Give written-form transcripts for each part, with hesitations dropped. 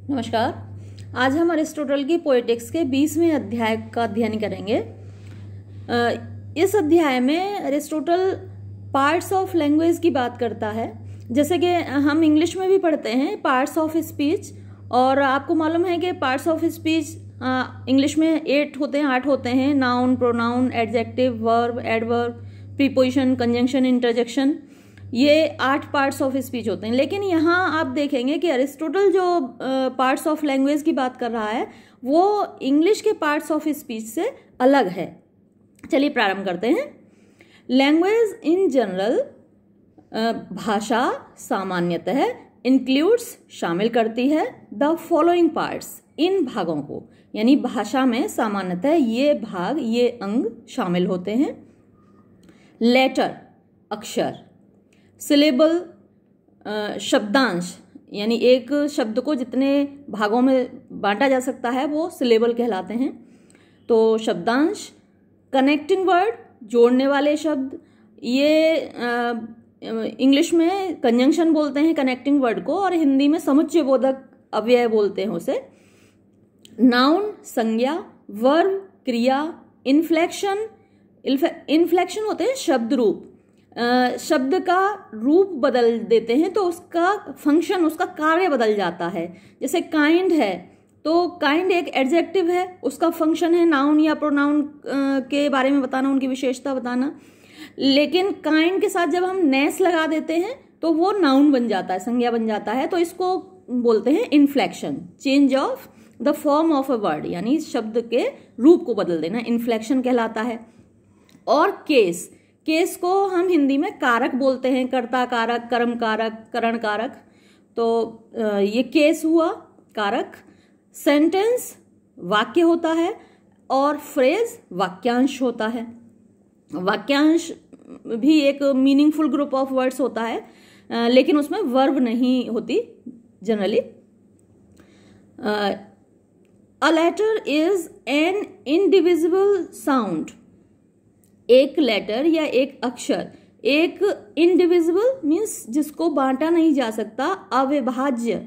नमस्कार। आज हम अरिस्टोटल की पोएटिक्स के 20वें अध्याय का अध्ययन करेंगे। इस अध्याय में अरिस्टोटल पार्ट्स ऑफ लैंग्वेज की बात करता है। जैसे कि हम इंग्लिश में भी पढ़ते हैं पार्ट्स ऑफ स्पीच, और आपको मालूम है कि पार्ट्स ऑफ स्पीच इंग्लिश में 8 होते हैं। Noun, pronoun, adjective, verb, adverb, preposition, conjunction, interjection, ये 8 पार्ट्स ऑफ स्पीच होते हैं। लेकिन यहाँ आप देखेंगे कि अरिस्टोटल जो पार्ट्स ऑफ लैंग्वेज की बात कर रहा है वो इंग्लिश के पार्ट्स ऑफ स्पीच से अलग है। चलिए प्रारंभ करते हैं। लैंग्वेज इन जनरल, भाषा सामान्यतः, इंक्लूड्स शामिल करती है द फॉलोइंग पार्ट्स, इन भागों को, यानी भाषा में सामान्यतः ये भाग, ये अंग शामिल होते हैं। लेटर अक्षर, सिलेबल शब्दांश, यानी एक शब्द को जितने भागों में बांटा जा सकता है वो सिलेबल कहलाते हैं, तो शब्दांश। कनेक्टिंग वर्ड, जोड़ने वाले शब्द, ये इंग्लिश में कंजंक्शन बोलते हैं कनेक्टिंग वर्ड को, और हिंदी में समुच्चय बोधक अव्यय बोलते हैं उसे। नाउन संज्ञा, वर्ब क्रिया, इन्फ्लेक्शन, इन्फ्लेक्शन होते हैं शब्द रूप, शब्द का रूप बदल देते हैं तो उसका फंक्शन, उसका कार्य बदल जाता है। जैसे काइंड है तो काइंड एक एडजेक्टिव है, उसका फंक्शन है नाउन या प्रोनाउन के बारे में बताना, उनकी विशेषता बताना। लेकिन काइंड के साथ जब हम नेस लगा देते हैं तो वो नाउन बन जाता है, संज्ञा बन जाता है, तो इसको बोलते हैं inflection, change of the form of a word, यानी शब्द के रूप को बदल देना, इन्फ्लेक्शन कहलाता है। और केस, केस को हम हिंदी में कारक बोलते हैं, कर्ता कारक, कर्म कारक, करण कारक, तो ये केस हुआ कारक। सेंटेंस वाक्य होता है, और फ्रेज वाक्यांश होता है। वाक्यांश भी एक मीनिंगफुल ग्रुप ऑफ वर्ड्स होता है, लेकिन उसमें वर्ब नहीं होती generally. A letter is an indivisible sound, एक लेटर या एक अक्षर एक इनडिविजिबल मीन्स जिसको बांटा नहीं जा सकता, अविभाज्य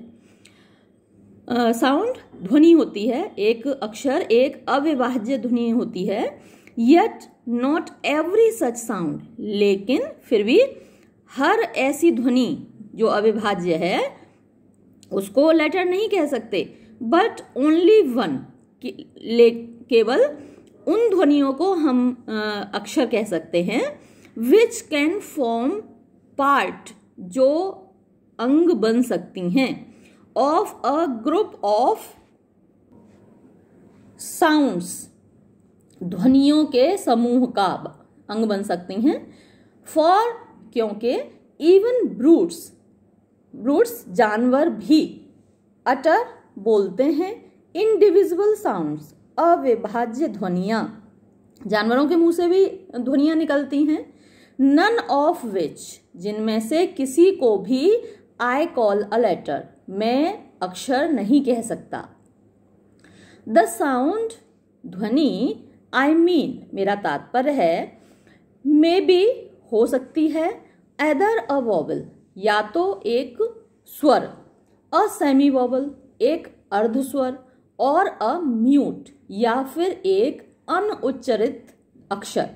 साउंड ध्वनि होती है। एक अक्षर एक अविभाज्य ध्वनि होती है। Yet not every such sound, लेकिन फिर भी हर ऐसी ध्वनि जो अविभाज्य है उसको लेटर नहीं कह सकते। बट ओनली वन, केवल उन ध्वनियों को हम अक्षर कह सकते हैं। विच कैन फॉर्म पार्ट, जो अंग बन सकती हैं, of a group of sounds, ध्वनियों के समूह का अंग बन सकती हैं। फॉर, क्योंकि इवन ब्रूट्स, ब्रूट्स जानवर भी, अटर बोलते हैं, इनडिविजिबल साउंड्स अविभाज्य ध्वनियां, जानवरों के मुंह से भी ध्वनियां निकलती हैं। नन ऑफ विच, जिनमें से किसी को भी आई कॉल अ लेटर, मैं अक्षर नहीं कह सकता। द साउंड, ध्वनि, आई मीन मेरा तात्पर्य है, मे बी हो सकती है, एदर अ वॉवल या तो एक स्वर, अ सेमी वॉवल एक अर्ध स्वर, और अ म्यूट या फिर एक अनउच्चरित अक्षर।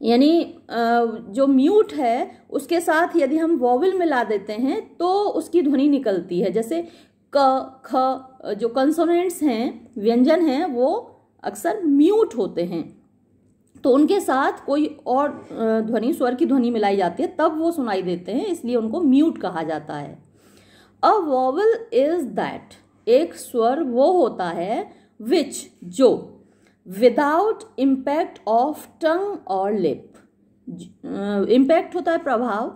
यानी जो म्यूट है उसके साथ यदि हम वॉवल मिला देते हैं तो उसकी ध्वनि निकलती है। जैसे क, ख, जो कंसोनेंट्स हैं, व्यंजन हैं, वो अक्सर म्यूट होते हैं, तो उनके साथ कोई और ध्वनि, स्वर की ध्वनि मिलाई जाती है तब वो सुनाई देते हैं, इसलिए उनको म्यूट कहा जाता है। अ वॉवल इज दैट, एक स्वर वो होता है, विच जो, विदाउट इम्पैक्ट ऑफ टंग और लिप, इम्पैक्ट होता है प्रभाव,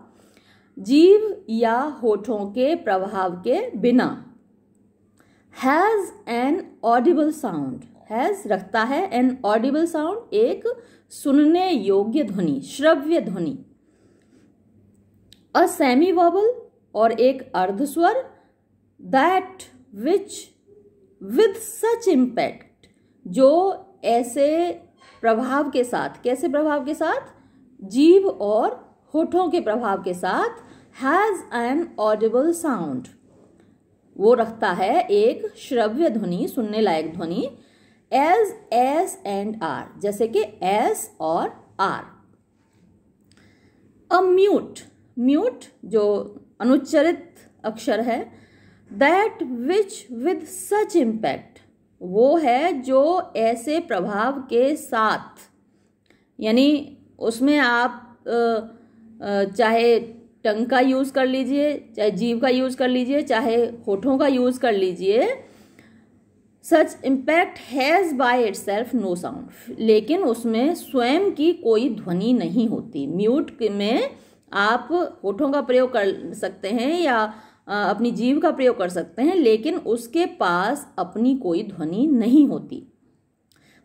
जीभ या होठों के प्रभाव के बिना। Has an audible sound, has रखता है, एन ऑडिबल साउंड एक सुनने योग्य ध्वनि, श्रव्य ध्वनि। अ सेमी वॉवल, और एक अर्ध स्वर, that which with such impact, जो ऐसे प्रभाव के साथ, कैसे प्रभाव के साथ, जीभ और होठों के प्रभाव के साथ, हैज एन ऑडिबल साउंड, वो रखता है एक श्रव्य ध्वनि, सुनने लायक ध्वनि, एज एस एंड आर, जैसे कि एस और आर। अ म्यूट, म्यूट जो अनुच्चरित अक्षर है, that which with such impact, वो है जो ऐसे प्रभाव के साथ, यानी उसमें आप चाहे टंग का यूज कर लीजिए, चाहे जीभ का यूज कर लीजिए, चाहे होठों का यूज कर लीजिए, such impact has by itself no sound, लेकिन उसमें स्वयं की कोई ध्वनि नहीं होती। म्यूट में आप होठों का प्रयोग कर सकते हैं या अपनी जीभ का प्रयोग कर सकते हैं, लेकिन उसके पास अपनी कोई ध्वनि नहीं होती।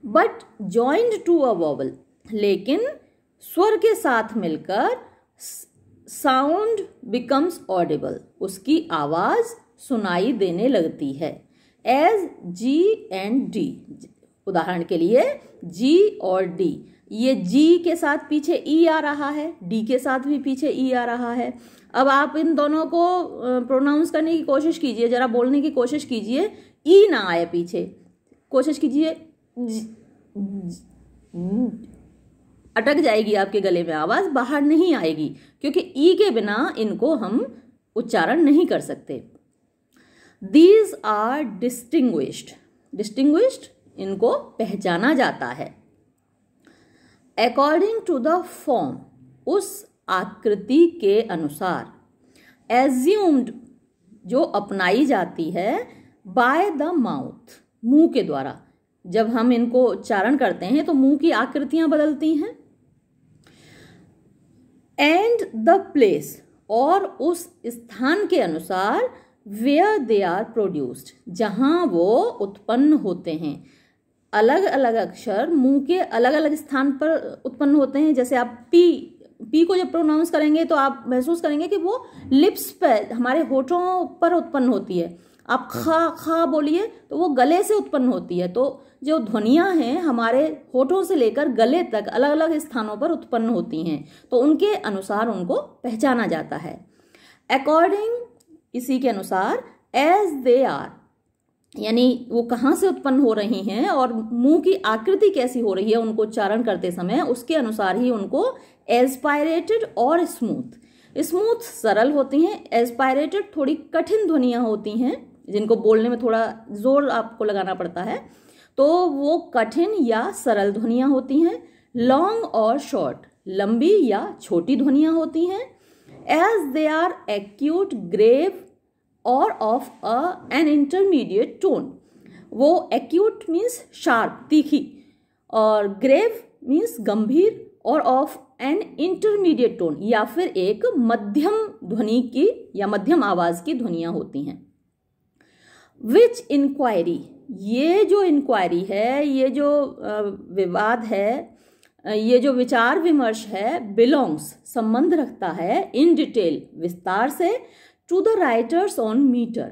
But joined to a vowel, लेकिन स्वर के साथ मिलकर साउंड बिकम्स ऑडिबल, उसकी आवाज सुनाई देने लगती है। एज जी एंड डी, उदाहरण के लिए जी और डी, ये जी के साथ पीछे ई आ रहा है, डी के साथ भी पीछे ई आ रहा है। अब आप इन दोनों को प्रोनाउंस करने की कोशिश कीजिए, जरा बोलने की कोशिश कीजिए, ई ना आए पीछे, कोशिश कीजिए, अटक जाएगी आपके गले में, आवाज बाहर नहीं आएगी, क्योंकि ई के बिना इनको हम उच्चारण नहीं कर सकते। दीज आर डिस्टिंग्विश्ड, डिस्टिंग्विश्ड इनको पहचाना जाता है। अकॉर्डिंग टू द फॉर्म, उस आकृति के अनुसार। एज्यूम्ड जो अपनाई जाती है, बाय द माउथ, मुंह के द्वारा। जब हम इनको उच्चारण करते हैं तो मुंह की आकृतियां बदलती हैं। एंड द प्लेस, और उस स्थान के अनुसार, वेयर दे आर प्रोड्यूस्ड, जहां वो उत्पन्न होते हैं। अलग अलग अक्षर मुंह के अलग अलग स्थान पर उत्पन्न होते हैं। जैसे आप पी को जब प्रोनाउंस करेंगे तो आप महसूस करेंगे कि वो लिप्स पर, हमारे होठों पर उत्पन्न होती है। आप खा बोलिए तो वो गले से उत्पन्न होती है। तो जो ध्वनियां हैं हमारे होठों से लेकर गले तक अलग अलग स्थानों पर उत्पन्न होती हैं, तो उनके अनुसार उनको पहचाना जाता है। अकॉर्डिंग, इसी के अनुसार, एज दे आर, यानी वो कहाँ से उत्पन्न हो रही हैं और मुंह की आकृति कैसी हो रही है उनको उच्चारण करते समय, उसके अनुसार ही उनको एस्पायरेटेड और स्मूथ, स्मूथ सरल होती हैं, एस्पायरेटेड थोड़ी कठिन ध्वनियां होती हैं जिनको बोलने में थोड़ा जोर आपको लगाना पड़ता है, तो वो कठिन या सरल ध्वनियां होती हैं। लॉन्ग और शॉर्ट, लंबी या छोटी ध्वनियां होती हैं। As they are acute, grave और ऑफ एन इंटरमीडिएट टोन, वो एक्यूट मीन्स शार्प, तीखी, और ग्रेव मीन्स गंभीर, और ऑफ एन इंटरमीडिएट टोन, या फिर एक मध्यम ध्वनि की या मध्यम आवाज की ध्वनियां होती हैं। विच इंक्वायरी, ये जो इंक्वायरी है, ये जो विवाद है, ये जो विचार विमर्श है, बिलोंग्स संबंध रखता है, इन डिटेल विस्तार से, to the writers on metre,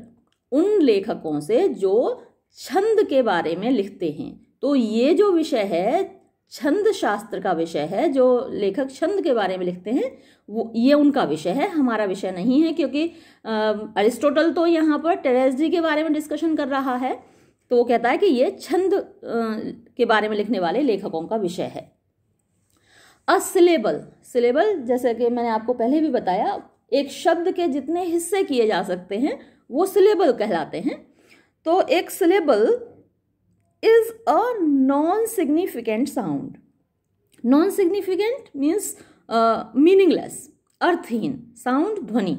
उन लेखकों से जो छंद के बारे में लिखते हैं। तो ये जो विषय है छंद शास्त्र का विषय है, जो लेखक छंद के बारे में लिखते हैं वो ये उनका विषय है, हमारा विषय नहीं है, क्योंकि अरिस्टोटल तो यहाँ पर टेरेस्ट्री के बारे में डिस्कशन कर रहा है, तो वो कहता है कि ये छंद के बारे में लिखने वाले लेखकों का विषय है। अ सिलेबल, सिलेबल जैसे कि मैंने आपको पहले भी बताया, एक शब्द के जितने हिस्से किए जा सकते हैं वो सिलेबल कहलाते हैं। तो एक syllable is a non significant sound, non significant means meaningless, अर्थहीन साउंड, ध्वनि।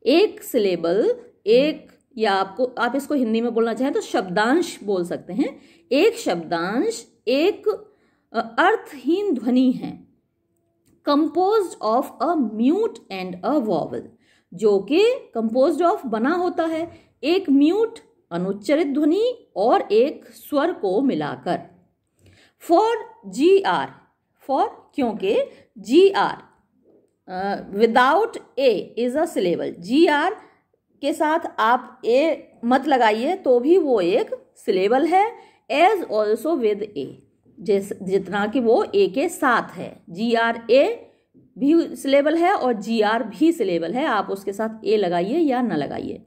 एक सिलेबल, एक, या आप इसको हिंदी में बोलना चाहें तो शब्दांश बोल सकते हैं। एक शब्दांश एक अर्थहीन ध्वनि है, composed of a mute and a vowel, जो कि कंपोज्ड ऑफ बना होता है एक म्यूट अनुच्चरित ध्वनि और एक स्वर को मिलाकर। फॉर जी आर, फॉर क्योंकि G R without A is a syllable, G R के साथ आप ए मत लगाइए तो भी वो एक सिलेबल है। एज ऑल्सो विद ए, जितना कि वो ए के साथ है, जी आर ए भी सिलेबल है और जी आर भी सिलेबल है, आप उसके साथ ए लगाइए या न लगाइए।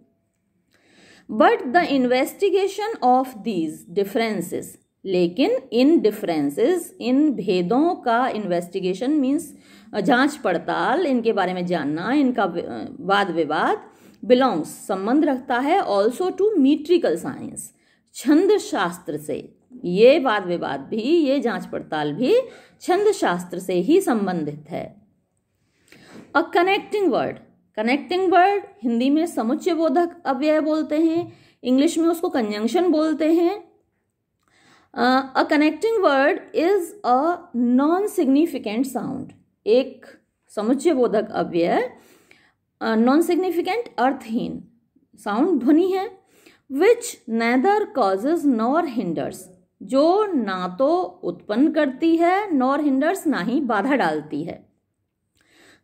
But the investigation of these differences, लेकिन इन डिफरेंसेस, इन भेदों का इन्वेस्टिगेशन मीन्स जांच पड़ताल, इनके बारे में जानना, इनका वाद विवाद, बिलोंग्स संबंध रखता है ऑल्सो टू मीट्रिकल साइंस, छंद शास्त्र से। ये वाद विवाद भी, ये जांच पड़ताल भी छंद शास्त्र से ही संबंधित है। A connecting word, connecting word Hindi में समुच्चय बोधक अव्यय बोलते हैं, इंग्लिश में उसको कंजंक्शन बोलते हैं। A connecting word is a non significant sound, एक समुच्चय बोधक अव्यय नॉन सिग्निफिकेंट अर्थहीन साउंड ध्वनि है, विच नेदर कॉजेज नॉर हिंडर्स, जो ना तो उत्पन्न करती है नॉर हिंडर्स, ना ही बाधा डालती है।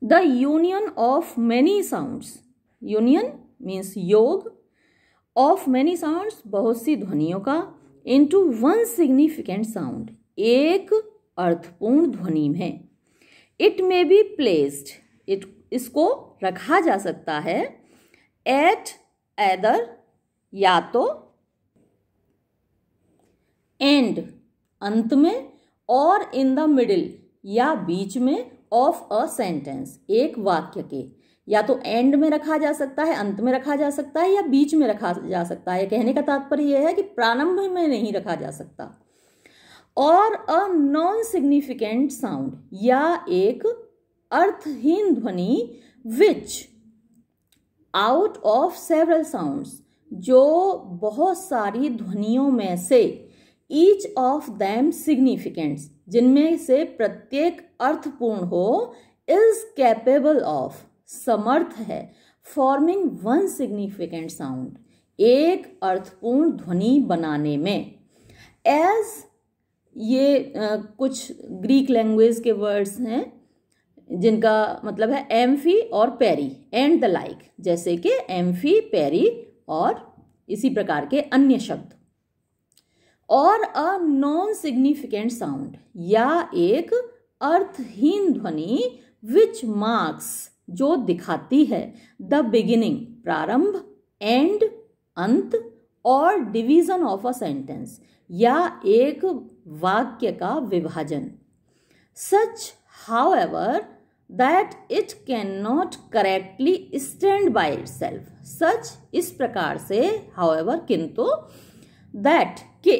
The union of many sounds, union means योग, ऑफ मेनी साउंड्स बहुत सी ध्वनियों का, इनटू वन सिग्निफिकेंट साउंड एक अर्थपूर्ण ध्वनि में। इट मे बी प्लेस्ड, इसको रखा जा सकता है, एट एदर या तो, एंड अंत में, और इन द मिडिल या बीच में, ऑफ अ सेंटेंस एक वाक्य के, या तो एंड में रखा जा सकता है, अंत में रखा जा सकता है, या बीच में रखा जा सकता है। कहने का तात्पर्य यह है कि प्रारंभ में नहीं रखा जा सकता। और अ नॉन सिग्निफिकेंट साउंड, या एक अर्थहीन ध्वनि, विच आउट ऑफ सेवरल साउंड्स, जो बहुत सारी ध्वनियों में से, ईच ऑफ दैम सिग्निफिकेंट, जिनमें से प्रत्येक अर्थपूर्ण हो, इज कैपेबल ऑफ, समर्थ है, फॉर्मिंग वन सिग्निफिकेंट साउंड एक अर्थपूर्ण ध्वनि बनाने में। एज ये कुछ ग्रीक लैंग्वेज के वर्ड्स हैं जिनका मतलब है एम्फी और पेरी एंड द लाइक, जैसे कि एम्फी, पेरी और इसी प्रकार के अन्य शब्द। और अ नॉन सिग्निफिकेंट साउंड, या एक अर्थहीन ध्वनि, विच मार्क्स, जो दिखाती है, द बिगिनिंग प्रारंभ, एंड अंत, और डिवीजन ऑफ अ सेंटेंस, या एक वाक्य का विभाजन। Such however that it can not correctly stand by itself, such इस प्रकार से, हाउएवर किंतु, दैट के,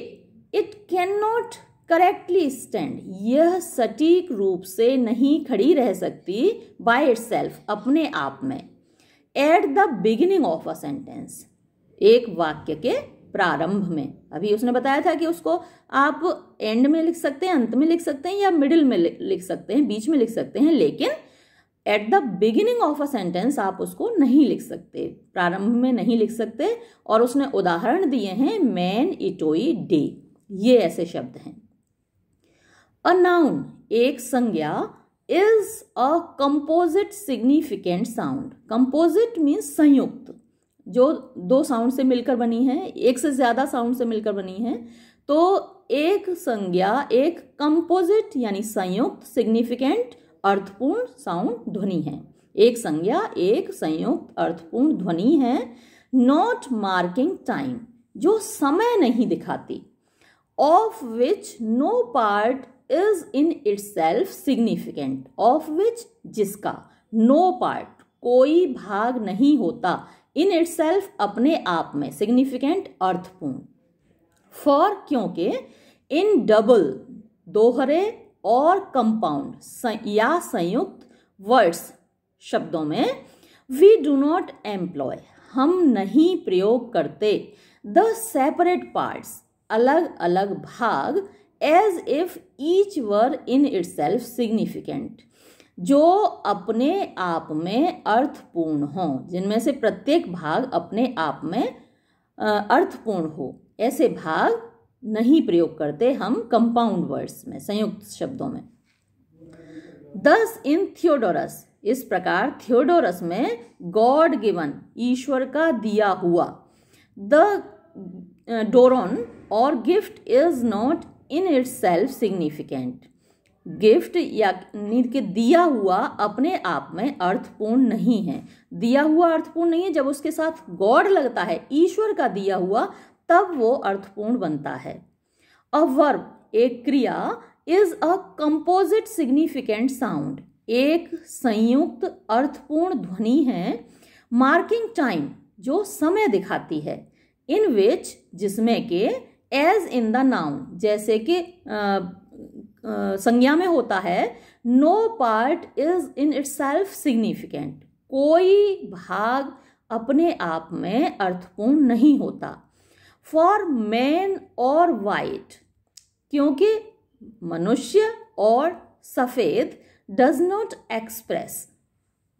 it can not correctly stand, यह सटीक रूप से नहीं खड़ी रह सकती, बाय इटसेल्फ अपने आप में, at the beginning of a sentence एक वाक्य के प्रारंभ में। अभी उसने बताया था कि उसको आप एंड में लिख सकते हैं, अंत में लिख सकते हैं, या मिडिल में लिख सकते हैं, बीच में लिख सकते हैं, लेकिन at the beginning of a sentence आप उसको नहीं लिख सकते, प्रारंभ में नहीं लिख सकते। और उसने उदाहरण दिए हैं मैन, इटोई, डे, ये ऐसे शब्द हैं। अ नाउन एक संज्ञा, is a composite significant sound, composite means संयुक्त, जो दो साउंड से मिलकर बनी है, एक से ज्यादा साउंड से मिलकर बनी है, तो एक संज्ञा एक कंपोजिट यानी संयुक्त, सिग्निफिकेंट अर्थपूर्ण साउंड ध्वनि है। एक संज्ञा एक संयुक्त अर्थपूर्ण ध्वनि है। नॉट मार्किंग टाइम, जो समय नहीं दिखाती, of which no part is in itself significant, of which जिसका, नो पार्ट कोई भाग नहीं होता, इन इटसेल्फ अपने आप में, सिग्निफिकेंट अर्थपूर्ण। फॉर क्योंकि, इन डबल दोहरे और कंपाउंड या संयुक्त वर्ड्स शब्दों में, वी डू नॉट एम्प्लॉय हम नहीं प्रयोग करते, द सेपरेट पार्ट्स अलग अलग भाग, as if each were in itself significant जो अपने आप में अर्थपूर्ण हो, जिनमें से प्रत्येक भाग अपने आप में अर्थपूर्ण हो, ऐसे भाग नहीं प्रयोग करते हम कंपाउंड वर्ड्स में, संयुक्त शब्दों में। दस इन थियोडोरस, इस प्रकार थियोडोरस में गॉड गिवन, ईश्वर का दिया हुआ, द डोरन और gift is not in itself significant, gift या के दिया हुआ अपने आप में अर्थपूर्ण नहीं है। दिया हुआ अर्थपूर्ण नहीं है, जब उसके साथ गॉड लगता है, ईश्वर का दिया हुआ, तब वो अर्थपूर्ण बनता है। अ वर्ब, एक क्रिया, is a composite significant sound, एक संयुक्त अर्थपूर्ण ध्वनि है। मार्किंग टाइम, जो समय दिखाती है। इन विच, जिसमें के, एज इन द नाउन, जैसे कि संज्ञा में होता है। No part is in itself significant, कोई भाग अपने आप में अर्थपूर्ण नहीं होता। फॉर मैन और वाइट, क्योंकि मनुष्य और सफेद, डज नॉट एक्सप्रेस,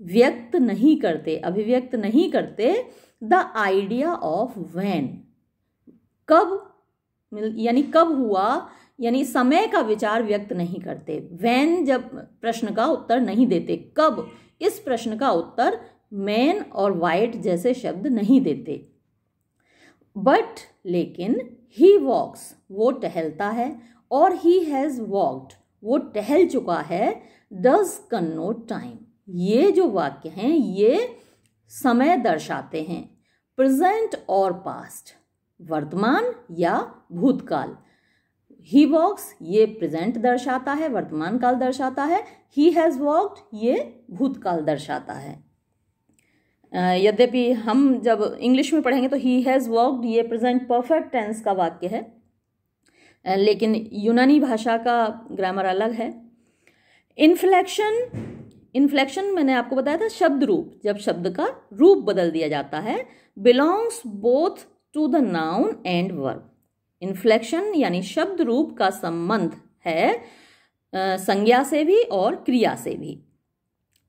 व्यक्त नहीं करते, अभिव्यक्त नहीं करते, द आइडिया ऑफ व्हेन, कब, यानी कब हुआ, यानी समय का विचार व्यक्त नहीं करते। व्हेन जब प्रश्न का उत्तर नहीं देते, कब, इस प्रश्न का उत्तर मैन और वाइट जैसे शब्द नहीं देते। बट, लेकिन, ही वॉक्स, वो टहलता है, और ही हैज वॉक्ड, वो टहल चुका है, डज कन्नोट टाइम, ये जो वाक्य हैं ये समय दर्शाते हैं। प्रेजेंट और पास्ट, वर्तमान या भूतकाल। ही वॉक्स, ये प्रेजेंट दर्शाता है, वर्तमान काल दर्शाता है। ही हैज वॉक्ड, ये भूतकाल दर्शाता है। यद्यपि हम जब इंग्लिश में पढ़ेंगे तो ही हैज वॉक्ड ये प्रेजेंट परफेक्ट टेंस का वाक्य है, लेकिन यूनानी भाषा का ग्रामर अलग है। इन्फ्लेक्शन मैंने आपको बताया था शब्द रूप, जब शब्द का रूप बदल दिया जाता है। Belongs both to the noun and verb, inflection यानी शब्द रूप का संबंध है संज्ञा से भी और क्रिया से भी।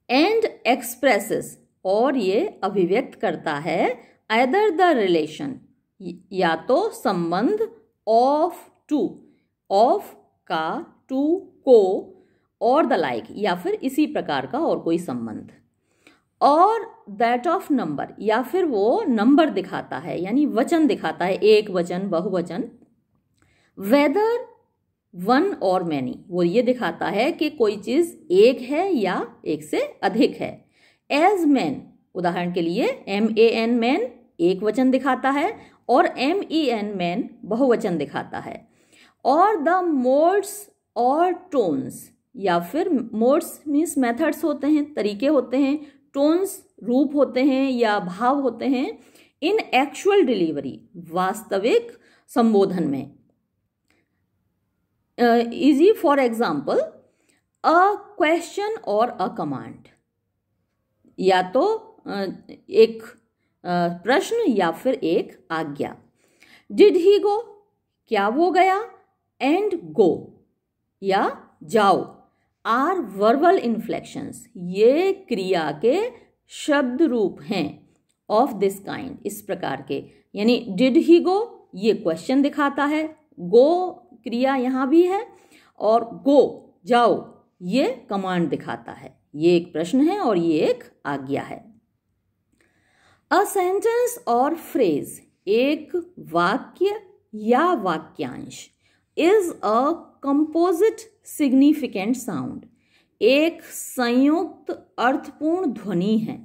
एंड एक्सप्रेसेस, और ये अभिव्यक्त करता है, आइदर द रिलेशन, या तो संबंध, ऑफ टू, ऑफ का, टू को, और द लाइक, या फिर इसी प्रकार का और कोई संबंध। और दैट ऑफ नंबर, या फिर वो नंबर दिखाता है, यानी वचन दिखाता है, एक वचन, बहुवचन। वेदर वन और मैनी, वो ये दिखाता है कि कोई चीज एक है या एक से अधिक है। एज मैन, उदाहरण के लिए MAN मैन एक वचन दिखाता है, और MEN मैन बहुवचन दिखाता है। और द मोड्स और टोन्स, या फिर मोड्स मीन्स मेथड्स होते हैं, तरीके होते हैं, टोन्स रूप होते हैं या भाव होते हैं। इन एक्चुअल डिलीवरी, वास्तविक संबोधन में। Easy for example, a question और अ कमांड, या तो एक प्रश्न या फिर एक आज्ञा। डिड ही गो, क्या वो गया। एंड गो, या जाओ, आर वर्बल इन्फ्लेक्शंस, ये क्रिया के शब्द रूप हैं। ऑफ दिस काइंड, इस प्रकार के, यानी डिड ही गो ये क्वेश्चन दिखाता है, गो क्रिया यहाँ भी है, और गो जाओ ये कमांड दिखाता है। ये एक प्रश्न है और ये एक आज्ञा है। अ सेंटेंस और फ्रेज, एक वाक्य या वाक्यांश। Is a composite significant sound, एक संयुक्त अर्थपूर्ण ध्वनि है।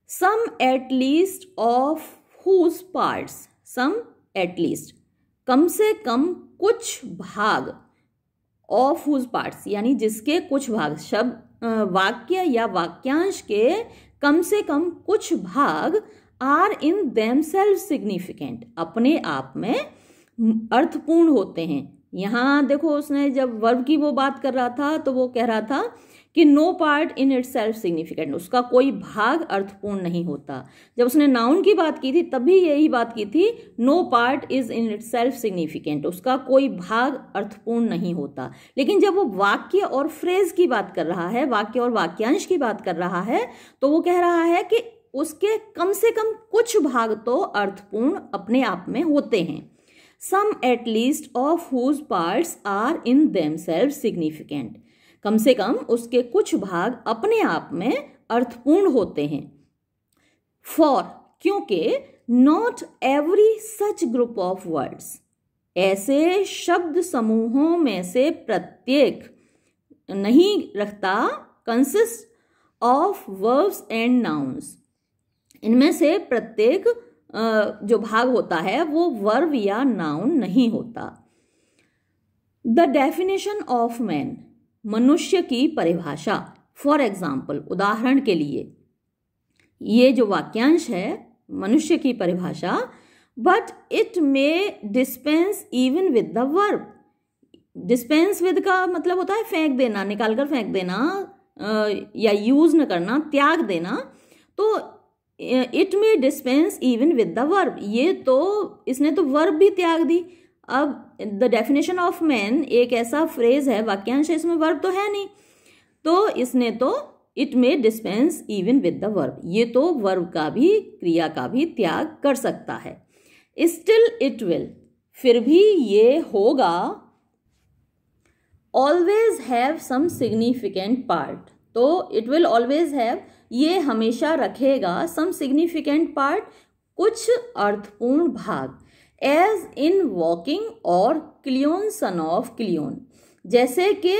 Some at least of whose parts, some at least, कम से कम कुछ भाग, ऑफ हुज पार्ट्स यानी जिसके कुछ भाग, शब्द वाक्य या वाक्यांश के कम से कम कुछ भाग, आर इन देमसेल्फ सिग्निफिकेंट, अपने आप में अर्थपूर्ण होते हैं। यहाँ देखो उसने जब वर्ब की वो बात कर रहा था तो वो कह रहा था कि no part in itself significant, उसका कोई भाग अर्थपूर्ण नहीं होता। जब उसने नाउन की बात की थी तब भी यही बात की थी, no part is in itself significant, उसका कोई भाग अर्थपूर्ण नहीं होता। लेकिन जब वो वाक्य और फ्रेज की बात कर रहा है, वाक्य और वाक्यांश की बात कर रहा है, तो वो कह रहा है कि उसके कम से कम कुछ भाग तो अर्थपूर्ण अपने आप में होते हैं। Some at least of whose parts are in themselves significant, कम से कम उसके कुछ भाग अपने आप में अर्थपूर्ण होते हैं। For, क्योंकि not every such group of words, ऐसे शब्द समूहों में से प्रत्येक, नहीं रखता consist of verbs and nouns. इनमें से प्रत्येक जो भाग होता है वो वर्ब या नाउन नहीं होता। द डेफिनेशन ऑफ मैन, मनुष्य की परिभाषा। फॉर एग्जाम्पल, उदाहरण के लिए ये जो वाक्यांश है मनुष्य की परिभाषा, but it may dispense even with the verb. Dispense with का मतलब होता है फेंक देना, निकाल कर फेंक देना, या यूज न करना, त्याग देना। तो it may dispense even with the verb, ये तो इसने तो वर्ब भी त्याग दी। अब द डेफिनेशन ऑफ मैन एक ऐसा फ्रेज है, वाक्यांश है, इसमें वर्ब तो है नहीं, तो इसने तो it may dispense even with the verb, ये तो वर्ब का भी, क्रिया का भी त्याग कर सकता है। स्टिल इट विल, फिर भी ये होगा। Always have some significant part, तो इट विल ऑलवेज हैव, ये हमेशा रखेगा, सम सिग्निफिकेंट पार्ट, कुछ अर्थपूर्ण भाग। एज इन वॉकिंग और क्लियोन सन ऑफ क्लियोन, जैसे कि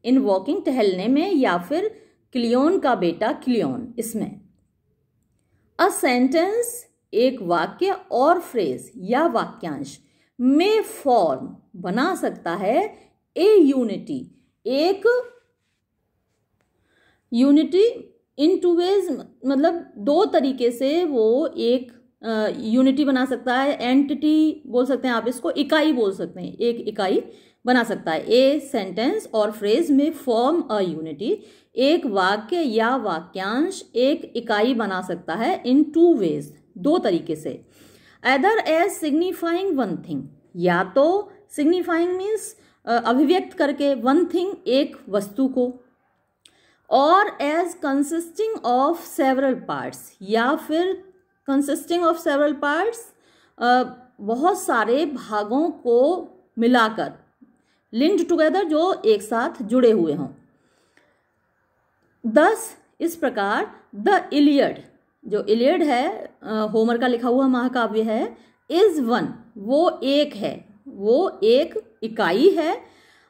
इन वॉकिंग टहलने में, या फिर क्लियोन का बेटा क्लियोन इसमें। अ सेंटेंस एक वाक्य और फ्रेज या वाक्यांश में फॉर्म बना सकता है ए यूनिटी, एक यूनिटी इन टू वेज, मतलब दो तरीके से वो एक यूनिटी बना सकता है। एंटिटी बोल सकते हैं आप इसको, इकाई बोल सकते हैं, एक इकाई बना सकता है। ए सेंटेंस और फ्रेज में फॉर्म अ यूनिटी, एक वाक्य या वाक्यांश एक इकाई बना सकता है इन टू वेज, दो तरीके से। Either as signifying one thing, या तो सिग्निफाइंग मीन्स अभिव्यक्त करके, वन थिंग एक वस्तु को, और as consisting of several parts, या फिर कंसिस्टिंग ऑफ सेवरल पार्ट्स, बहुत सारे भागों को मिलाकर, लिंक्ड टुगेदर, जो एक साथ जुड़े हुए हों। दस इस प्रकार द इलियड, जो इलियड है होमर का लिखा हुआ महाकाव्य है, इज वन, वो एक है, वो एक इकाई है।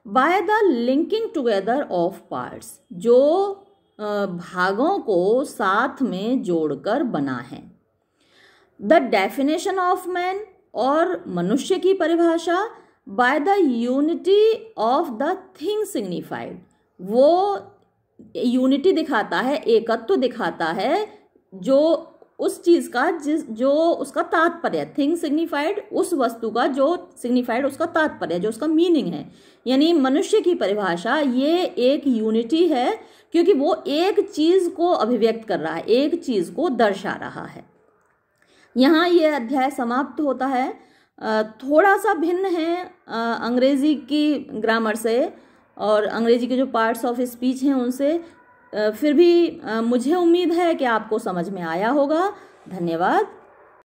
By the linking together of parts, जो भागों को साथ में जोड़कर बना है। द डेफिनेशन ऑफ मैन, और मनुष्य की परिभाषा, by the unity of the thing signified, वो यूनिटी दिखाता है, एकत्व दिखाता है, जो उस चीज का जो उसका तात्पर्य, थिंग सिग्निफाइड, उस वस्तु का जो सिग्निफाइड उसका तात्पर्य, जो उसका मीनिंग है। यानी मनुष्य की परिभाषा ये एक यूनिटी है, क्योंकि वो एक चीज को अभिव्यक्त कर रहा है, एक चीज को दर्शा रहा है। यहाँ ये अध्याय समाप्त होता है। थोड़ा सा भिन्न है अंग्रेजी की ग्रामर से और अंग्रेजी के जो पार्ट्स ऑफ स्पीच हैं उनसे, फिर भी मुझे उम्मीद है कि आपको समझ में आया होगा। धन्यवाद।